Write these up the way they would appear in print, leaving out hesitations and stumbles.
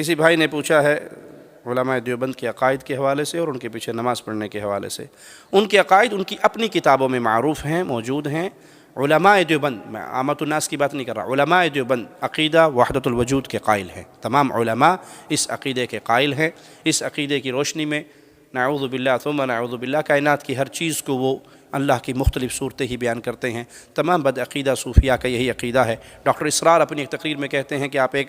کسی بھائی نے پوچھا ہے علماء دیوبند کے عقائد کے حوالے سے اور ان کے پیچھے نماز پڑھنے کے حوالے سے. ان کے عقائد ان کی اپنی کتابوں میں معروف ہیں، موجود ہیں. علماء دیوبند، میں عامت الناس کی بات نہیں کر رہا، علماء دیوبند عقیدہ وحدت الوجود کے قائل ہیں. تمام علماء اس عقیدے کے قائل ہیں. اس عقیدے کی روشنی میں نعوذ باللہ ثم نعوذ باللہ کائنات کی ہر چیز کو وہ اللہ کی مختلف صورتیں ہی بیان کرتے ہیں. تمام بد عقیدہ صوفیاء کا یہی عقیدہ ہے. ڈاکٹر اسرار اپنی ایک تقریر میں کہتے ہیں کہ آپ ایک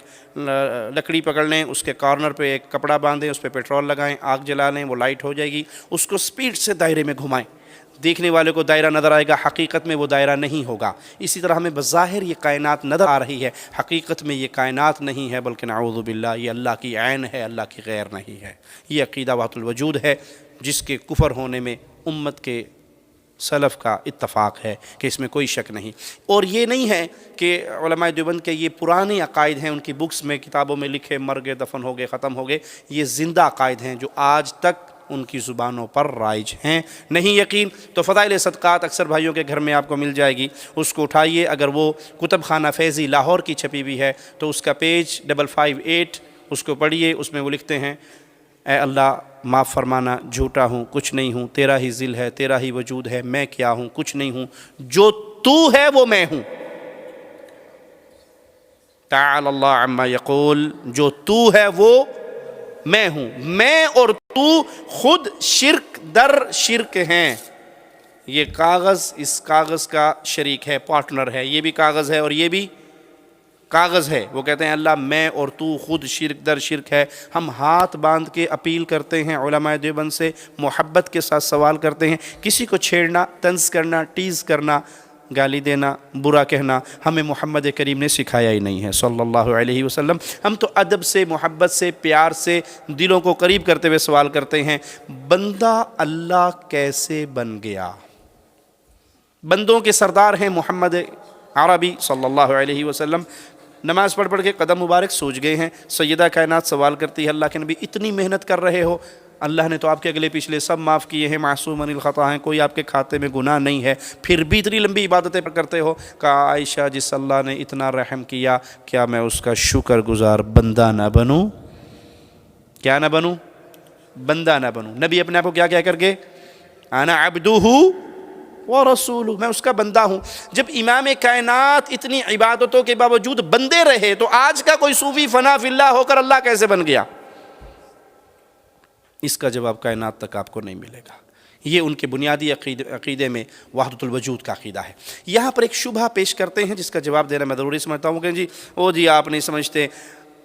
لکڑی پکڑ لیں، اس کے کارنر پہ ایک کپڑا باندھیں، اس پہ پیٹرول لگائیں، آگ جلا لیں، وہ لائٹ ہو جائے گی. اس کو سپیڈ سے دائرے میں گھمائیں، دیکھنے والے کو دائرہ نظر آئے گا، حقیقت میں وہ دائرہ نہیں ہوگا. اسی طرح ہمیں بظاہر یہ کائنات نظر آ رہی ہے، حقیقت میں یہ کائنات نہیں ہے، بلکہ نعوذ باللہ یہ اللہ کی عین ہے، اللہ کی غیر نہیں ہے. یہ عقیدہ وحدت الوجود ہے جس کے کفر ہونے میں امت کے سلف کا اتفاق ہے کہ اس میں کوئی شک نہیں. اور یہ نہیں ہے کہ علماء دیوبند کے یہ پرانے عقائد ہیں، ان کی بکس میں کتابوں میں لکھے، مر گئے، دفن ہو گئے، ختم ہو گئے. یہ زندہ عقائد ہیں جو آج تک ان کی زبانوں پر رائج ہیں. نہیں یقین تو فضائل صدقات اکثر بھائیوں کے گھر میں آپ کو مل جائے گی، اس کو اٹھائیے. اگر وہ کتب خانہ فیضی لاہور کی چھپی ہوئی ہے تو اس کا پیج 558 اس کو پڑھیے. اس میں وہ لکھتے ہیں: اے اللہ معاف فرمانا، جھوٹا ہوں، کچھ نہیں ہوں، تیرا ہی ذل ہے، تیرا ہی وجود ہے، میں کیا ہوں، کچھ نہیں ہوں، جو تو ہے وہ میں ہوں. تعالی اللہ عما یقول، جو تو ہے وہ میں ہوں. میں اور تو خود شرک در شرک ہیں. یہ کاغذ اس کاغذ کا شریک ہے، پارٹنر ہے. یہ بھی کاغذ ہے اور یہ بھی کاغذ ہے. وہ کہتے ہیں اللہ میں اور تو خود شرک در شرک ہے. ہم ہاتھ باندھ کے اپیل کرتے ہیں علماء دیوبند سے، محبت کے ساتھ سوال کرتے ہیں. کسی کو چھیڑنا، طنز کرنا، ٹیز کرنا، گالی دینا، برا کہنا ہمیں محمد کریم نے سکھایا ہی نہیں ہے صلی اللہ علیہ وسلم. ہم تو ادب سے، محبت سے، پیار سے دلوں کو قریب کرتے ہوئے سوال کرتے ہیں: بندہ اللہ کیسے بن گیا؟ بندوں کے سردار ہیں محمد عربی صلی اللہ علیہ وسلم. نماز پڑھ پڑھ کے قدم مبارک سوج گئے ہیں. سیدہ کائنات سوال کرتی ہے: اللہ کے نبی اتنی محنت کر رہے ہو، اللہ نے تو آپ کے اگلے پچھلے سب معاف کیے ہیں، معصوم عن الخطا ہیں، کوئی آپ کے کھاتے میں گناہ نہیں ہے، پھر بھی اتنی لمبی عبادتیں کرتے ہو. کہا عائشہ جس اللہ نے اتنا رحم کیا، کیا میں اس کا شکر گزار بندہ نہ بنوں؟ کیا نہ بنوں؟ بندہ نہ بنوں. نبی اپنے آپ کو کیا کہہ کر کے؟ انا عبدہ ورسولہ، میں اس کا بندہ ہوں. جب امام کائنات اتنی عبادتوں کے باوجود بندے رہے تو آج کا کوئی صوفی فنا فی اللہ ہو کر اللہ کیسے بن گیا؟ اس کا جواب کائنات تک آپ کو نہیں ملے گا. یہ ان کے بنیادی عقیدے میں وحدت الوجود کا عقیدہ ہے. یہاں پر ایک شبہ پیش کرتے ہیں جس کا جواب دینا میں ضروری سمجھتا ہوں کہ جی آپ نہیں سمجھتے.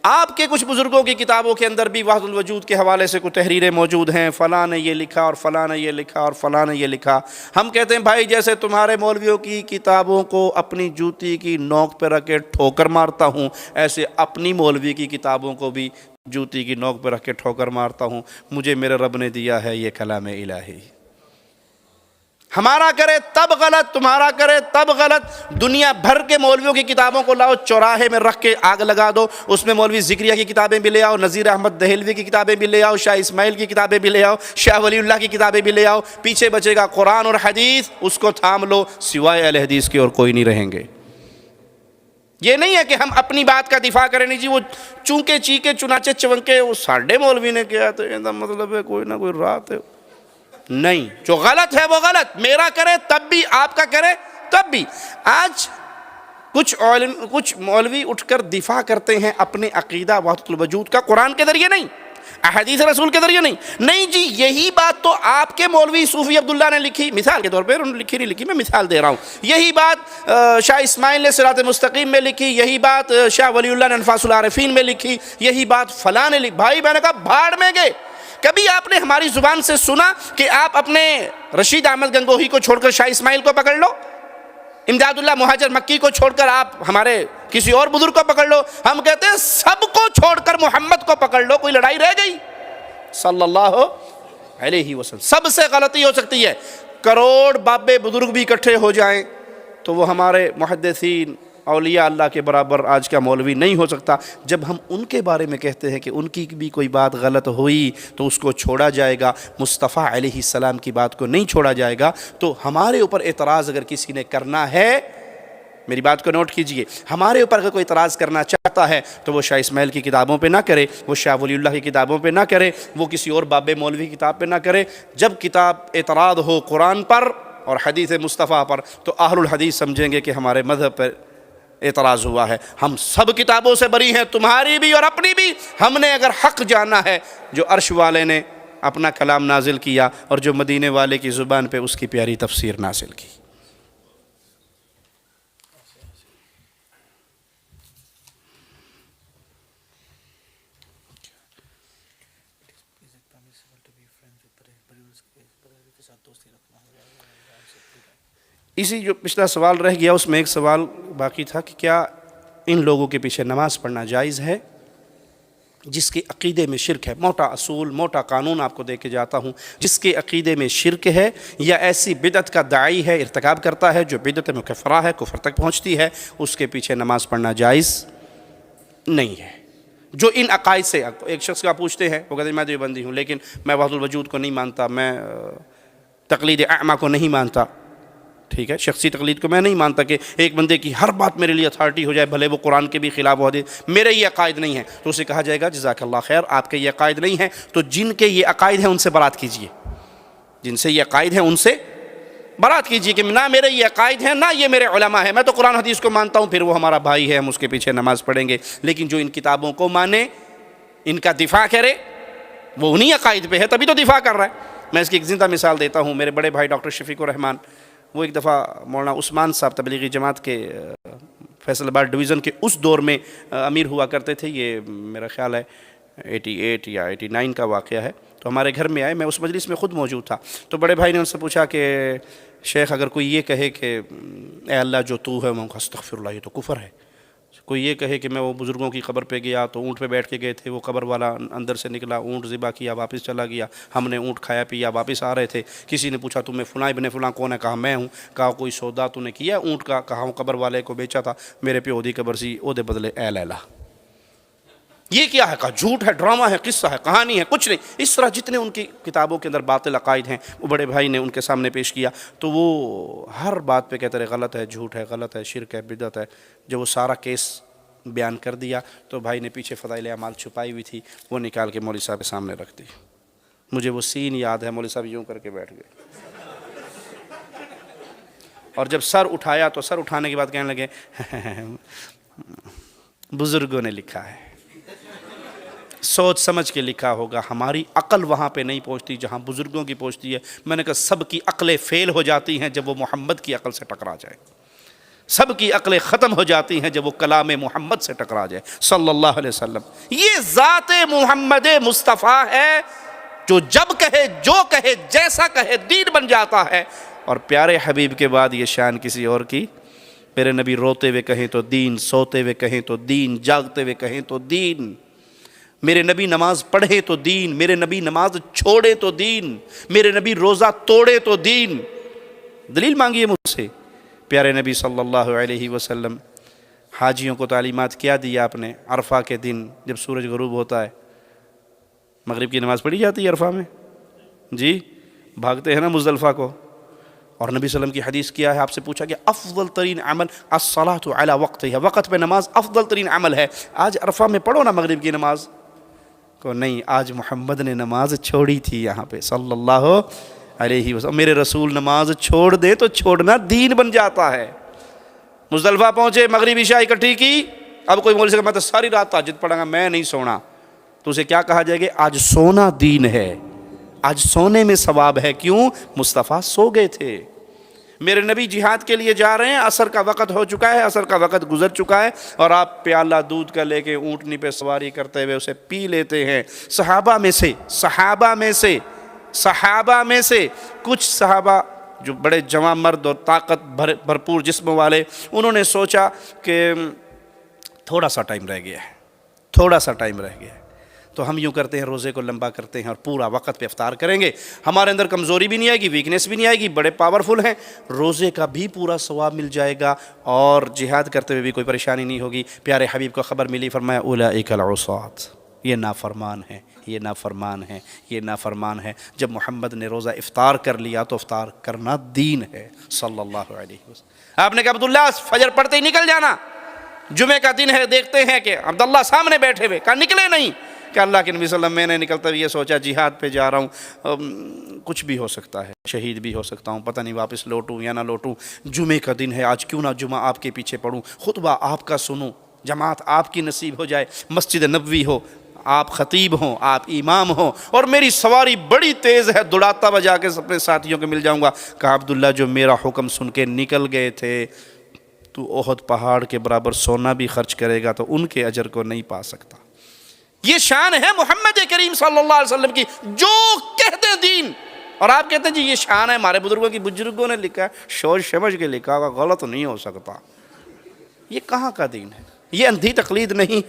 آپ کے کچھ بزرگوں کی کتابوں کے اندر بھی وحدت الوجود کے حوالے سے کچھ تحریریں موجود ہیں، فلاں نے یہ لکھا اور فلاں نے یہ لکھا اور فلاں نے یہ لکھا. ہم کہتے ہیں بھائی جیسے تمہارے مولویوں کی کتابوں کو اپنی جوتی کی نوک پہ رکھ کے ٹھوکر مارتا ہوں، ایسے اپنی مولوی کی کتابوں کو بھی جوتی کی نوک پہ رکھ کے ٹھوکر مارتا ہوں. مجھے میرے رب نے دیا ہے یہ کلام الہی. ہمارا کرے تب غلط، تمہارا کرے تب غلط. دنیا بھر کے مولویوں کی کتابوں کو لاؤ، چوراہے میں رکھ کے آگ لگا دو. اس میں مولوی ذکریہ کی کتابیں بھی لے آؤ، نذیر احمد دہلوی کی کتابیں بھی لے آؤ، شاہ اسماعیل کی کتابیں بھی لے آؤ، شاہ ولی اللہ کی کتابیں بھی لے آؤ. پیچھے بچے گا قرآن اور حدیث، اس کو تھام لو، سوائے اہل حدیث کے اور کوئی نہیں رہیں گے. یہ نہیں ہے کہ ہم اپنی بات کا دفاع کریں. نہیں جی وہ چونکے چیکے چنانچہ چونکے وہ ساڑھے مولوی نے کیا تو مطلب ہے کوئی نہ کوئی رات ہے. نہیں، جو غلط ہے وہ غلط. میرا کرے تب بھی، آپ کا کرے تب بھی. آج کچھ مولوی اٹھ کر دفاع کرتے ہیں اپنے عقیدہ وحدت الوجود کا قرآن کے ذریعے نہیں، احادیث رسول کے ذریعے نہیں جی یہی بات تو آپ کے مولوی صوفی عبداللہ نے لکھی، مثال کے طور پہ انہوں نے لکھی نہیں لکھی، میں مثال دے رہا ہوں. یہی بات شاہ اسماعیل نے صراط مستقیم میں لکھی، یہی بات شاہ ولی اللہ نے انفاس العارفین میں لکھی، یہی بات فلاں نے لکھی. بھائی میں نے کہا بھاڑ میں گئے. کبھی آپ نے ہماری زبان سے سنا کہ آپ اپنے رشید احمد گنگوہی کو چھوڑ کر شاہ اسماعیل کو پکڑ لو، امداد اللہ مہاجر مکی کو چھوڑ کر آپ ہمارے کسی اور بزرگ کو پکڑ لو؟ ہم کہتے ہیں سب کو چھوڑ کر محمد کو پکڑ لو، کوئی لڑائی رہ گئی صلی اللہ علیہ وسلم. سب سے غلطی ہو سکتی ہے. کروڑ بابے بزرگ بھی اکٹھے ہو جائیں تو وہ ہمارے محدثین اولیاء اللہ کے برابر آج کا مولوی نہیں ہو سکتا. جب ہم ان کے بارے میں کہتے ہیں کہ ان کی بھی کوئی بات غلط ہوئی تو اس کو چھوڑا جائے گا، مصطفیٰ علیہ السلام کی بات کو نہیں چھوڑا جائے گا. تو ہمارے اوپر اعتراض اگر کسی نے کرنا ہے میری بات کو نوٹ کیجئے، ہمارے اوپر اگر کوئی اعتراض کرنا چاہتا ہے تو وہ شاہ اسماعیل کی کتابوں پہ نہ کرے، وہ شاہ ولی اللہ کی کتابوں پہ نہ کرے، وہ کسی اور باب مولوی کی کتاب پہ نہ کرے۔ جب کتاب اعتراض ہو قرآن پر اور حدیث مصطفیٰ پر تو اہل الحدیث سمجھیں گے کہ ہمارے مذہب پر اعتراض ہوا ہے۔ ہم سب کتابوں سے بری ہیں، تمہاری بھی اور اپنی بھی۔ ہم نے اگر حق جانا ہے، جو عرش والے نے اپنا کلام نازل کیا اور جو مدینے والے کی زبان پہ اس کی پیاری تفسیر نازل کی۔ اسی جو پچھلا سوال رہ گیا اس میں ایک سوال باقی تھا کہ کیا ان لوگوں کے پیچھے نماز پڑھنا جائز ہے جس کے عقیدے میں شرک ہے؟ موٹا اصول، موٹا قانون آپ کو دے کے جاتا ہوں، جس کے عقیدے میں شرک ہے یا ایسی بدعت کا داعی ہے، ارتکاب کرتا ہے جو بدعت مکفرہ ہے، کفر تک پہنچتی ہے، اس کے پیچھے نماز پڑھنا جائز نہیں ہے۔ جو ان عقائد سے ایک شخص کا پوچھتے ہیں، وہ کہتے ہیں میں دیوبندی ہوں لیکن میں وحدت الوجود کو نہیں مانتا، میں تقلید اعمیٰ کو نہیں مانتا، ٹھیک ہے، شخصی تقلید کو میں نہیں مانتا کہ ایک بندے کی ہر بات میرے لیے اتھارٹی ہو جائے، بھلے وہ قرآن کے بھی خلاف ہو دے، میرے یہ عقائد نہیں ہیں، تو اسے کہا جائے گا جزاک اللہ خیر، آپ کے یہ عقائد نہیں ہیں، تو جن کے یہ عقائد ہیں ان سے برات کیجئے، جن سے یہ عقائد ہیں ان سے برات کیجئے کہ نہ میرے یہ عقائد ہیں نہ یہ میرے علماء ہیں، میں تو قرآن حدیث کو مانتا ہوں، پھر وہ ہمارا بھائی ہے، ہم اس کے پیچھے نماز پڑھیں گے، لیکن جو ان کتابوں کو مانے، ان کا دفاع کرے، وہ انہی عقائد پہ ہے، تبھی تو دفاع کر رہا ہے۔ میں اس کی ایک زندہ مثال دیتا ہوں، میرے بڑے بھائی ڈاکٹر شفیق الرحمان، وہ ایک دفعہ مولانا عثمان صاحب تبلیغی جماعت کے فیصل آباد ڈویژن کے اس دور میں امیر ہوا کرتے تھے، یہ میرا خیال ہے 88 یا 89 کا واقعہ ہے، تو ہمارے گھر میں آئے، میں اس مجلس میں خود موجود تھا، تو بڑے بھائی نے ان سے پوچھا کہ شیخ اگر کوئی یہ کہے کہ اے اللہ جو تو ہے، میں کہا استغفر اللہ، یہ تو کفر ہے۔ کوئی یہ کہے کہ میں وہ بزرگوں کی قبر پہ گیا تو اونٹ پہ بیٹھ کے گئے تھے، وہ قبر والا اندر سے نکلا، اونٹ ذبح کیا، واپس چلا گیا، ہم نے اونٹ کھایا پیا، واپس آ رہے تھے، کسی نے پوچھا تمہیں فلاں ابن فلاں کون ہے؟ کہا میں ہوں۔ کہا کوئی سودا تو نے کیا اونٹ کا؟ کہا ہوں قبر والے کو بیچا تھا، میرے پیو دی قبر سی او دے بدلے اے لیلا۔ یہ کیا ہے؟ کہا جھوٹ ہے، ڈرامہ ہے، قصہ ہے، کہانی ہے، کچھ نہیں۔ اس طرح جتنے ان کی کتابوں کے اندر باطل عقائد ہیں وہ بڑے بھائی نے ان کے سامنے پیش کیا، تو وہ ہر بات پہ کہتے رہے غلط ہے، جھوٹ ہے، غلط ہے، شرک ہے، بدعت ہے۔ جب وہ سارا کیس بیان کر دیا تو بھائی نے پیچھے فضائل اعمال چھپائی ہوئی تھی، وہ نکال کے مولوی صاحب کے سامنے رکھ دی۔ مجھے وہ سین یاد ہے، مولوی صاحب یوں کر کے بیٹھ گئے، اور جب سر اٹھایا تو سر اٹھانے کے بعد کہنے لگے بزرگوں نے لکھا ہے، سوچ سمجھ کے لکھا ہوگا، ہماری عقل وہاں پہ نہیں پہنچتی جہاں بزرگوں کی پہنچتی ہے۔ میں نے کہا سب کی عقلیں فیل ہو جاتی ہیں جب وہ محمد کی عقل سے ٹکرا جائے، سب کی عقلیں ختم ہو جاتی ہیں جب وہ کلام محمد سے ٹکرا جائے صلی اللہ علیہ وسلم۔ یہ ذات محمد مصطفیٰ ہے جو جب کہے، جو کہے، جیسا کہے دین بن جاتا ہے، اور پیارے حبیب کے بعد یہ شان کسی اور کی؟ میرے نبی روتے ہوئے کہیں تو دین، سوتے ہوئے کہیں تو دین، جاگتے ہوئے کہیں تو دین، میرے نبی نماز پڑھے تو دین، میرے نبی نماز چھوڑے تو دین، میرے نبی روزہ توڑے تو دین۔ دلیل مانگیے مجھ سے۔ پیارے نبی صلی اللہ علیہ وسلم حاجیوں کو تعلیمات کیا دیا آپ نے؟ عرفہ کے دن جب سورج غروب ہوتا ہے، مغرب کی نماز پڑھی جاتی ہے عرفہ میں، جی بھاگتے ہیں نا مزدلفہ کو، اور نبی صلی اللہ علیہ وسلم کی حدیث کیا ہے؟ آپ سے پوچھا کہ افضل ترین عمل الصلاۃ علی وقتہا، وقت پہ نماز افضل ترین عمل ہے، آج عرفہ میں پڑھو نا مغرب کی نماز کو۔ نہیں، آج محمد نے نماز چھوڑی تھی یہاں پہ صلی اللہ علیہ وسلم۔ میرے رسول نماز چھوڑ دے تو چھوڑنا دین بن جاتا ہے۔ مزدلفہ پہنچے، مغرب عشاء اکٹھی کی، اب کوئی مولوی سے میں تو ساری رات تہجد پڑھوں گا، میں نہیں سونا، تو اسے کیا کہا جائے گا؟ آج سونا دین ہے، آج سونے میں ثواب ہے۔ کیوں؟ مصطفیٰ سو گئے تھے۔ میرے نبی جہاد کے لیے جا رہے ہیں، عصر کا وقت ہو چکا ہے، عصر کا وقت گزر چکا ہے، اور آپ پیالہ دودھ کا لے کے اونٹنی پہ سواری کرتے ہوئے اسے پی لیتے ہیں۔ صحابہ میں سے کچھ صحابہ جو بڑے جوان مرد اور طاقت بھرپور جسم والے، انہوں نے سوچا کہ تھوڑا سا ٹائم رہ گیا ہے، تو ہم یوں کرتے ہیں روزے کو لمبا کرتے ہیں اور پورا وقت پہ افطار کریں گے، ہمارے اندر کمزوری بھی نہیں آئے گی، ویکنیس بھی نہیں آئے گی، بڑے پاورفل ہیں، روزے کا بھی پورا ثواب مل جائے گا اور جہاد کرتے ہوئے بھی کوئی پریشانی نہیں ہوگی۔ پیارے حبیب کو خبر ملی، فرمایا اولئک العصاۃ، یہ نافرمان ہیں، یہ نافرمان ہے، یہ نافرمان ہے۔ جب محمد نے روزہ افطار کر لیا تو افطار کرنا دین ہے صلی اللہ علیہ وسلم۔ آپ نے کہا عبداللہ فجر پڑھتے ہی نکل جانا، جمعہ کا دن ہے، دیکھتے ہیں کہ عبداللہ سامنے بیٹھے ہوئے، کہا نکلے نہیں، کہ اللہ کے نبی صلی اللہ علیہ وسلم میں نے نکلتا ہوئے یہ سوچا جہاد پہ جا رہا ہوں، کچھ بھی ہو سکتا ہے، شہید بھی ہو سکتا ہوں، پتہ نہیں واپس لوٹوں یا نہ لوٹوں، جمعے کا دن ہے، آج کیوں نہ جمعہ آپ کے پیچھے پڑھوں، خطبہ آپ کا سنوں، جماعت آپ کی نصیب ہو جائے، مسجد نبوی ہو، آپ خطیب ہوں، آپ امام ہوں، اور میری سواری بڑی تیز ہے، دوڑاتا ہوا جا کے اپنے ساتھیوں کے مل جاؤں گا۔ کہا عبداللہ جو میرا حکم سن کے نکل گئے تھے، تو احد پہاڑ کے برابر سونا بھی خرچ کرے گا تو ان کے اجر کو نہیں پا سکتا۔ یہ شان ہے محمد کریم صلی اللہ علیہ وسلم کی، جو کہتے ہیں دین، اور آپ کہتے ہیں جی یہ شان ہے ہمارے بزرگوں نے لکھا ہے، سوچ سمجھ کے لکھا ہوگا، غلط نہیں ہو سکتا۔ یہ کہاں کا دین ہے؟ یہ اندھی تقلید نہیں۔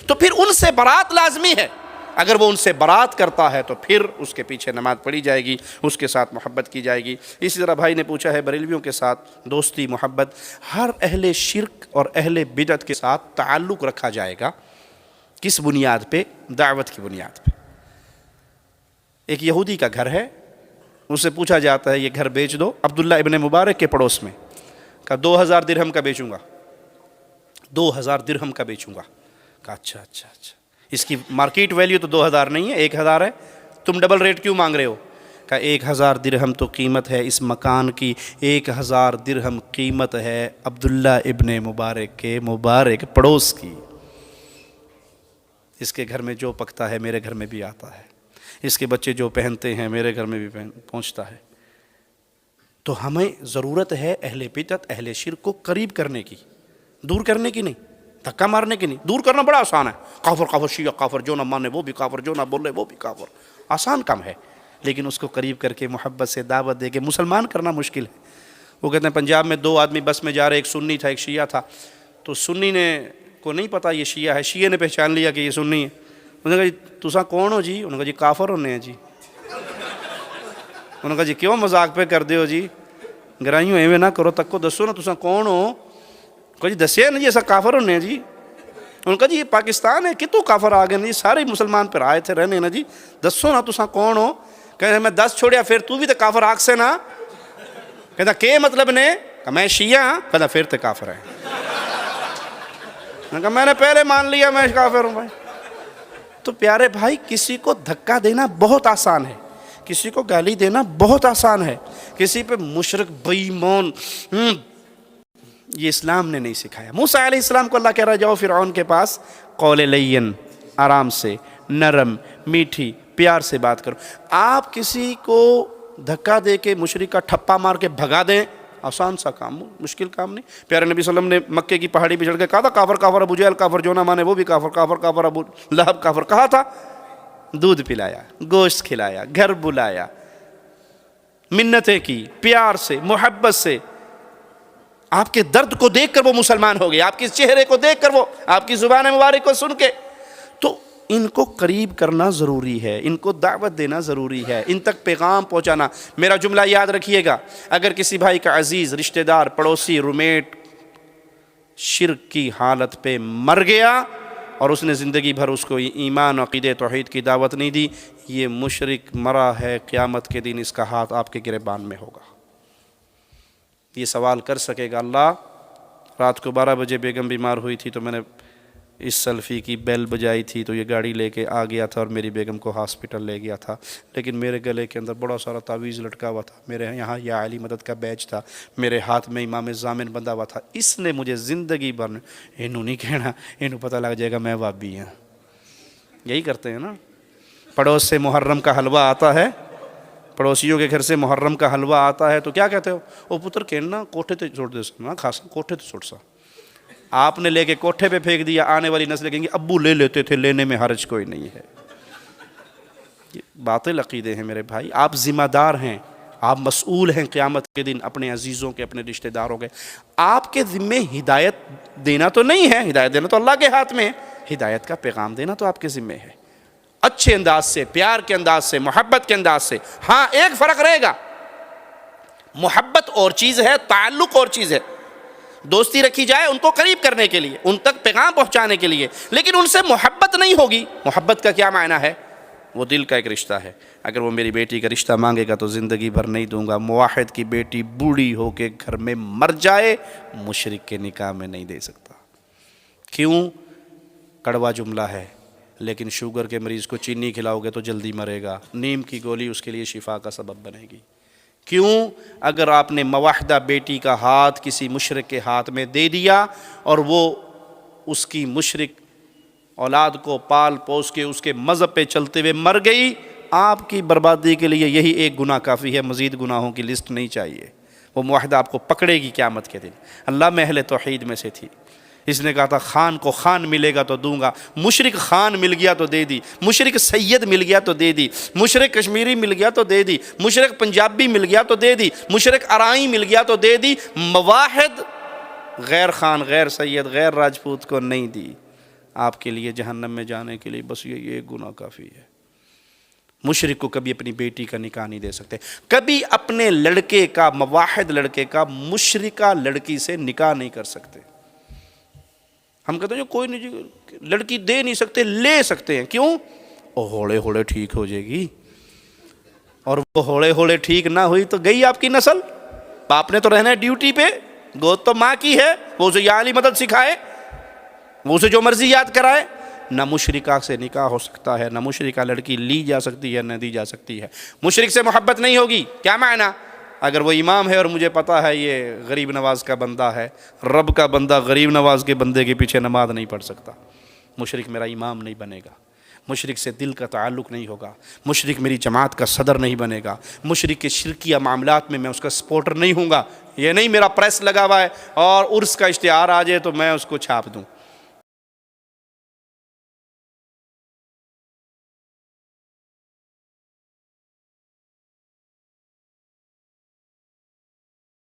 تو پھر ان سے برات لازمی ہے، اگر وہ ان سے برات کرتا ہے تو پھر اس کے پیچھے نماز پڑھی جائے گی، اس کے ساتھ محبت کی جائے گی۔ اسی طرح بھائی نے پوچھا ہے بریلویوں کے ساتھ دوستی محبت، ہر اہل شرک اور اہل بدعت کے ساتھ تعلق رکھا جائے گا، کس بنیاد پہ؟ دعوت کی بنیاد پہ۔ ایک یہودی کا گھر ہے، اس سے پوچھا جاتا ہے یہ گھر بیچ دو، عبداللہ ابن مبارک کے پڑوس میں، کہا 2000 درہم کا بیچوں گا، 2000 درہم کا بیچوں گا۔ کہا اچھا اچھا اچھا، اس کی مارکیٹ ویلیو تو 2000 نہیں ہے، 1000 ہے، تم ڈبل ریٹ کیوں مانگ رہے ہو؟ کہا 1000 درہم تو قیمت ہے اس مکان کی، 1000 درہم قیمت ہے عبداللہ ابن مبارک کے مبارک پڑوس کی۔ اس کے گھر میں جو پکتا ہے میرے گھر میں بھی آتا ہے، اس کے بچے جو پہنتے ہیں میرے گھر میں بھی پہنچتا ہے۔ تو ہمیں ضرورت ہے اہل بدعت اہل شرک کو قریب کرنے کی، دور کرنے کی نہیں، دھکا مارنے کی نہیں۔ دور کرنا بڑا آسان ہے، کافر کافر شیعہ کافر، جو نہ مانے وہ بھی کافر، جو نہ بولے وہ بھی کافر، آسان کام ہے۔ لیکن اس کو قریب کر کے محبت سے دعوت دے کے مسلمان کرنا مشکل ہے۔ وہ کہتے ہیں پنجاب میں 2 آدمی بس میں جا رہے، ایک سنی تھا ایک شیعہ تھا، تو سنی نے کو نہیں پتا یہ شیعہ ہے، شیعہ نے پہچان لیا کہ یہ سنی ہے۔ انہوں نے کہا جی تساں کون ہو جی؟ انہوں نے کہا جی کافر ہونے ہیں جی۔ انہوں نے کہا جی کیوں مذاق پہ کر دے ہو جی؟ گرائیوں ایویں نہ کرو، تک کو دسو نا تساں کون ہو؟ کہا جی دسیا نا جی ایسا کافر ہونے ہیں جی۔ انہوں نے کہا جی یہ پاکستان ہے، کتوں کافر آ گئے نا جی، سارے مسلمان پھر آئے تھے رہنے نا جی، دسو نا تساں کون ہو؟ کہتے میں 10 چھوڑیا پھر تو بھی تو کافر آگ سے نا۔ کہتا کہ مطلب نے؟ کہا میں شیعہ ہاں۔ کہتا پھر تو کافر ہے۔ کہا میں نے پہلے مان لیا میں کافر ہوں بھائی۔ تو پیارے بھائی کسی کو دھکا دینا بہت آسان ہے، کسی کو گالی دینا بہت آسان ہے، کسی پہ مشرک بے ایمان، یہ اسلام نے نہیں سکھایا۔ موسیٰ علیہ السلام کو اللہ کہہ رہا جاؤ فرعون کے پاس، قول لین، آرام سے، نرم، میٹھی، پیار سے بات کرو۔ آپ کسی کو دھکا دے کے مشرک کا ٹھپا مار کے بھگا دیں، آسان سا کام، مشکل کام نہیں۔ پیارے نبی صلی اللہ علیہ وسلم نے مکے کی پہاڑی پہ چڑھ کے کہا تھا کافر کافر ابو جہل کافر، جو نہ مانے وہ بھی کافر، کافر کافر ابو لہب کافر، کہا تھا، دودھ پلایا، گوشت کھلایا، گھر بلایا، منتیں کی، پیار سے، محبت سے۔ آپ کے درد کو دیکھ کر وہ مسلمان ہو گئے، آپ کے چہرے کو دیکھ کر وہ، آپ کی زبان مبارک کو سن کے۔ تو ان کو قریب کرنا ضروری ہے، ان کو دعوت دینا ضروری ہے، ان تک پیغام پہنچانا۔ میرا جملہ یاد رکھیے گا، اگر کسی بھائی کا عزیز، رشتہ دار، پڑوسی، رومیٹ شرک کی حالت پہ مر گیا اور اس نے زندگی بھر اس کو ایمان و عقیدہ توحید کی دعوت نہیں دی، یہ مشرک مرا ہے، قیامت کے دن اس کا ہاتھ آپ کے گریبان میں ہوگا۔ یہ سوال کر سکے گا اللہ، رات کو 12 بجے بیگم بیمار ہوئی تھی تو میں نے اس سلفی کی بیل بجائی تھی تو یہ گاڑی لے کے آ گیا تھا اور میری بیگم کو ہاسپٹل لے گیا تھا، لیکن میرے گلے کے اندر بڑا سارا تعویذ لٹکا ہوا تھا، میرے یہاں یا علی مدد کا بیج تھا، میرے ہاتھ میں امام ضامن بندھا ہوا تھا، اس نے مجھے زندگی بھر، انہوں نہیں کہنا، انہوں پتہ لگ جائے گا میں وابی ہوں۔ یہی کرتے ہیں نا، پڑوس سے محرم کا حلوہ آتا ہے، پڑوسیوں کے گھر سے محرم کا حلوہ آتا ہے تو کیا کہتے ہو؟ او پتر کہنا کوٹھے تے چھوڑ دے سا، خاصا کوٹھے تے چھوڑ سا۔ آپ نے لے کے کوٹھے پہ پھینک دیا، آنے والی نسلیں کہیں گی ابو لے لیتے تھے، لینے میں حرج کوئی نہیں ہے۔ یہ باطل عقیدے ہیں میرے بھائی، آپ ذمہ دار ہیں، آپ مسئول ہیں قیامت کے دن اپنے عزیزوں کے، اپنے رشتہ داروں کے۔ آپ کے ذمے ہدایت دینا تو نہیں ہے، ہدایت دینا تو اللہ کے ہاتھ میں ہے، ہدایت کا پیغام دینا تو آپ کے ذمے ہے، اچھے انداز سے، پیار کے انداز سے، محبت کے انداز سے۔ ہاں ایک فرق رہے گا، محبت اور چیز ہے، تعلق اور چیز ہے۔ دوستی رکھی جائے ان کو قریب کرنے کے لیے، ان تک پیغام پہنچانے کے لیے، لیکن ان سے محبت نہیں ہوگی۔ محبت کا کیا معنی ہے؟ وہ دل کا ایک رشتہ ہے. اگر وہ میری بیٹی کا رشتہ مانگے گا تو زندگی بھر نہیں دوں گا. موحد کی بیٹی بوڑھی ہو کے گھر میں مر جائے مشرک کے نکاح میں نہیں دے سکتا. کیوں؟ کڑوا جملہ ہے لیکن شوگر کے مریض کو چینی کھلاؤ گے تو جلدی مرے گا. نیم کی گولی اس کے لیے شفا کا سبب بنے گی. کیوں؟ اگر آپ نے موحدہ بیٹی کا ہاتھ کسی مشرک کے ہاتھ میں دے دیا اور وہ اس کی مشرک اولاد کو پال پوس کے اس کے مذہب پہ چلتے ہوئے مر گئی، آپ کی بربادی کے لیے یہی ایک گناہ کافی ہے، مزید گناہوں کی لسٹ نہیں چاہیے. وہ معاہدہ آپ کو پکڑے گی قیامت کے دن. اللہ میں اہل توحید میں سے تھی، اس نے کہا تھا خان کو خان ملے گا تو دوں گا. مشرک خان مل گیا تو دے دی، مشرک سید مل گیا تو دے دی، مشرک کشمیری مل گیا تو دے دی، مشرک پنجابی مل گیا تو دے دی، مشرک ارائی مل گیا تو دے دی. مواحد غیر خان غیر سید غیر راجپوت کو نہیں دی. آپ کے لیے جہنم میں جانے کے لیے بس یہ ایک گناہ کافی ہے. مشرک کو کبھی اپنی بیٹی کا نکاح نہیں دے سکتے، کبھی اپنے لڑکے کا مواحد لڑکے کا مشرکہ لڑکی سے نکاح نہیں کر سکتے. ہم کہتے ہیں جو کوئی نہیں لڑکی دے نہیں سکتے، لے سکتے ہیں. کیوں؟ وہ ہوڑے ہوڑے ٹھیک ہو جائے گی، اور وہ ہوڑے ہوڑے ٹھیک نہ ہوئی تو گئی آپ کی نسل. باپ نے تو رہنا ہے ڈیوٹی پہ، گود تو ماں کی ہے، وہ اسے یا علی مدد سکھائے، وہ اسے جو مرضی یاد کرائے. نہ مشرکہ سے نکاح ہو سکتا ہے، نہ مشرکہ لڑکی لی جا سکتی ہے، نہ دی جا سکتی ہے. مشرک سے محبت نہیں ہوگی. کیا معنی؟ اگر وہ امام ہے اور مجھے پتا ہے یہ غریب نواز کا بندہ ہے، رب کا بندہ غریب نواز کے بندے کے پیچھے نماز نہیں پڑھ سکتا، مشرک میرا امام نہیں بنے گا. مشرک سے دل کا تعلق نہیں ہوگا، مشرک میری جماعت کا صدر نہیں بنے گا، مشرک کے شرکیہ معاملات میں اس کا سپورٹر نہیں ہوں گا. یہ نہیں میرا پریس لگا ہوا ہے اور عرس کا اشتہار آ جائے تو میں اس کو چھاپ دوں.